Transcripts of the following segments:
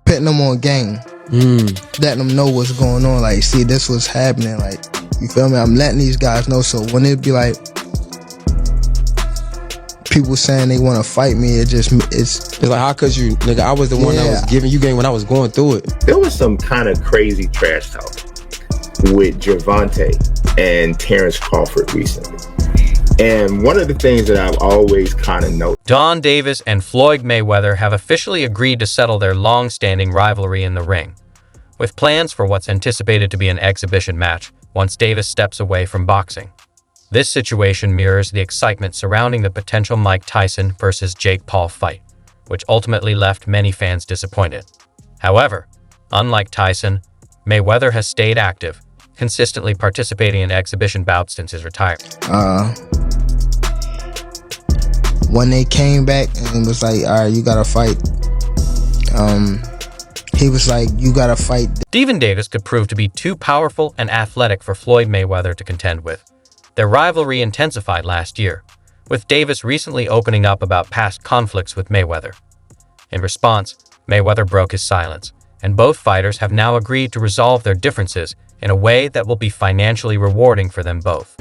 putting them on game. Letting them know what's going on. Like, see, this was happening. Like, you feel me? I'm letting these guys know. So when it be like people saying they want to fight me, it's like, how could you, nigga? I was the one that was giving you game when I was going through it. There was some kind of crazy trash talk with Gervonta and Terrence Crawford recently. And one of the things that I've always kind of noticed. Don Davis and Floyd Mayweather have officially agreed to settle their long-standing rivalry in the ring, with plans for what's anticipated to be an exhibition match once Davis steps away from boxing. This situation mirrors the excitement surrounding the potential Mike Tyson versus Jake Paul fight, which ultimately left many fans disappointed. However, unlike Tyson, Mayweather has stayed active, consistently participating in exhibition bouts since his retirement. When they came back and was like, all right, you gotta fight. He was like, you gotta fight. Steven Davis could prove to be too powerful and athletic for Floyd Mayweather to contend with. Their rivalry intensified last year, with Davis recently opening up about past conflicts with Mayweather. In response, Mayweather broke his silence, and both fighters have now agreed to resolve their differences in a way that will be financially rewarding for them both.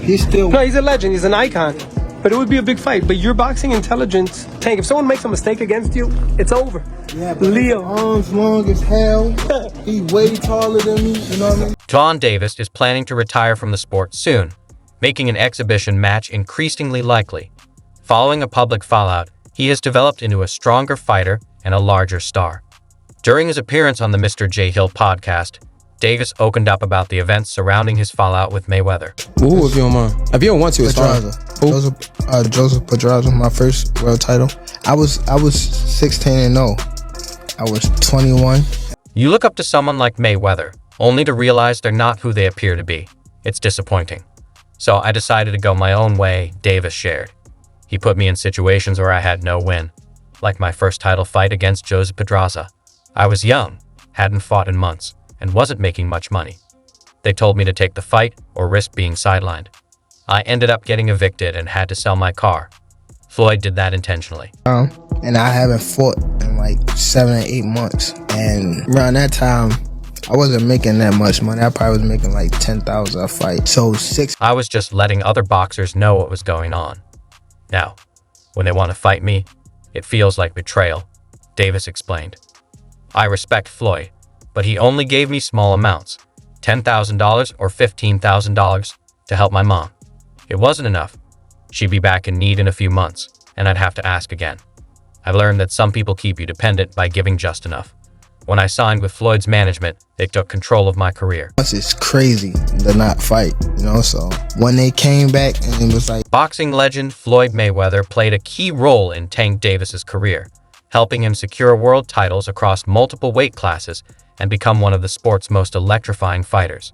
He's still... No, he's a legend. He's an icon. But it would be a big fight. But your boxing intelligence, Tank, if someone makes a mistake against you, it's over. Yeah, but Leo. His arms long as hell. He way taller than me, you know what I mean? Don Davis is planning to retire from the sport soon, making an exhibition match increasingly likely. Following a public fallout, he has developed into a stronger fighter and a larger star. During his appearance on the Mr. J. Hill podcast, Davis opened up about the events surrounding his fallout with Mayweather. Ooh, if you don't mind. If you don't want to, it's fine. Joseph Pedraza, my first world title. I was 16-0. I was 21. You look up to someone like Mayweather, only to realize they're not who they appear to be. It's disappointing. So I decided to go my own way, Davis shared. He put me in situations where I had no win, like my first title fight against Joseph Pedraza. I was young, hadn't fought in months, and wasn't making much money. They told me to take the fight or risk being sidelined. I ended up getting evicted and had to sell my car. Floyd did that intentionally. And I haven't fought in like 7 or 8 months. And around that time, I wasn't making that much money. I probably was making like 10,000 a fight. So I was just letting other boxers know what was going on. Now, when they want to fight me, it feels like betrayal, Davis explained. I respect Floyd, but he only gave me small amounts, $10,000 or $15,000 to help my mom. It wasn't enough. She'd be back in need in a few months, and I'd have to ask again. I've learned that some people keep you dependent by giving just enough. When I signed with Floyd's management, they took control of my career. It's crazy to not fight, you know, so when they came back and it was like... Boxing legend Floyd Mayweather played a key role in Tank Davis's career, helping him secure world titles across multiple weight classes and become one of the sport's most electrifying fighters.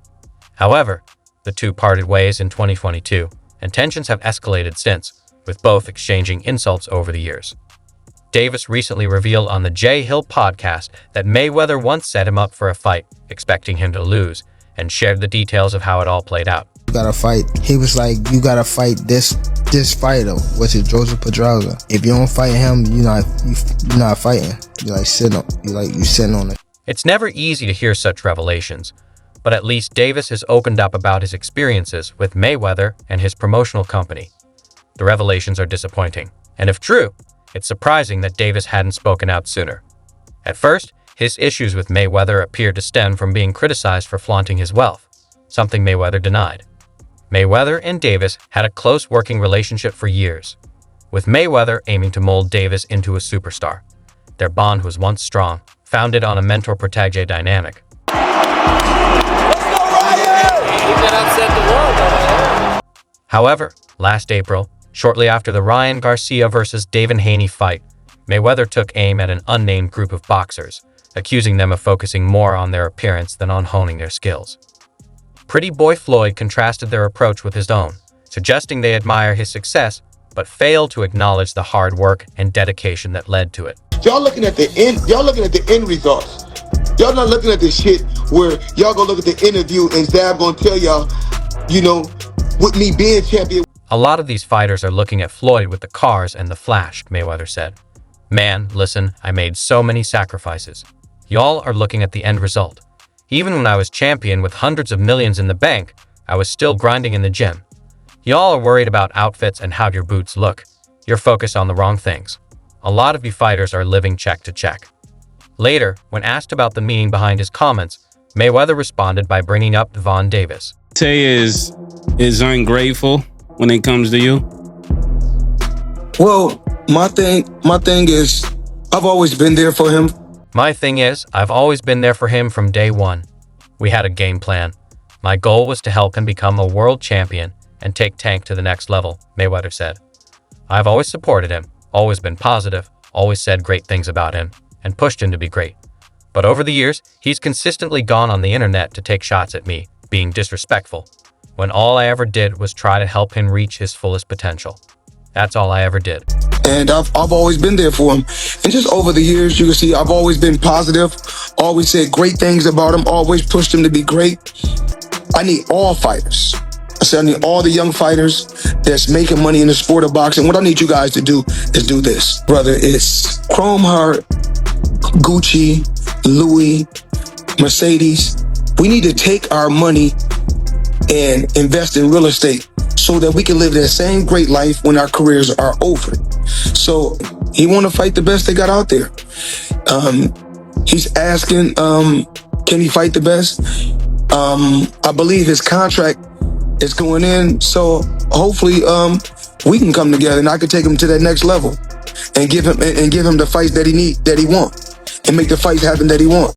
However, the two parted ways in 2022, and tensions have escalated since, with both exchanging insults over the years. Davis recently revealed on the J. Hill podcast that Mayweather once set him up for a fight, expecting him to lose, and shared the details of how it all played out. You gotta fight. He was like, you gotta fight this fighter, which is Joseph Pedraza. If you don't fight him, you're not fighting. You're like sitting on it. It's never easy to hear such revelations, but at least Davis has opened up about his experiences with Mayweather and his promotional company. The revelations are disappointing, and if true, it's surprising that Davis hadn't spoken out sooner. At first, his issues with Mayweather appeared to stem from being criticized for flaunting his wealth, something Mayweather denied. Mayweather and Davis had a close working relationship for years, with Mayweather aiming to mold Davis into a superstar. Their bond was once strong, founded on a mentor-protege dynamic. However, last April, shortly after the Ryan Garcia versus David Haney fight, Mayweather took aim at an unnamed group of boxers, accusing them of focusing more on their appearance than on honing their skills. Pretty Boy Floyd contrasted their approach with his own, suggesting they admire his success, but failed to acknowledge the hard work and dedication that led to it. Y'all looking at the end results. Y'all not looking at the shit where y'all gonna look at the interview and Zab gonna tell y'all, you know, with me being champion. A lot of these fighters are looking at Floyd with the cars and the flash, Mayweather said. Man, listen, I made so many sacrifices. Y'all are looking at the end result. Even when I was champion with hundreds of millions in the bank, I was still grinding in the gym. Y'all are worried about outfits and how your boots look. You're focused on the wrong things. A lot of you fighters are living check to check. Later, when asked about the meaning behind his comments, Mayweather responded by bringing up Von Davis. Tay is ungrateful when it comes to you. Well, my thing is, I've always been there for him. My thing is, I've always been there for him from day one. We had a game plan. My goal was to help him become a world champion and take Tank to the next level, Mayweather said. I've always supported him, always been positive, always said great things about him, and pushed him to be great. But over the years, he's consistently gone on the internet to take shots at me, being disrespectful, when all I ever did was try to help him reach his fullest potential. That's all I ever did. And I've always been there for him. And just over the years, you can see I've always been positive, always said great things about him, always pushed him to be great. I need all fighters. I said I need all the young fighters that's making money in the sport of boxing. What I need you guys to do is do this. Brother, it's Chrome Heart, Gucci, Louis, Mercedes. We need to take our money and invest in real estate so that we can live that same great life when our careers are over. So he want to fight the best they got out there. He's asking, can he fight the best? I believe his contract is going in, so hopefully we can come together and I can take him to that next level and give him the fights that he want and make the fights happen that he want.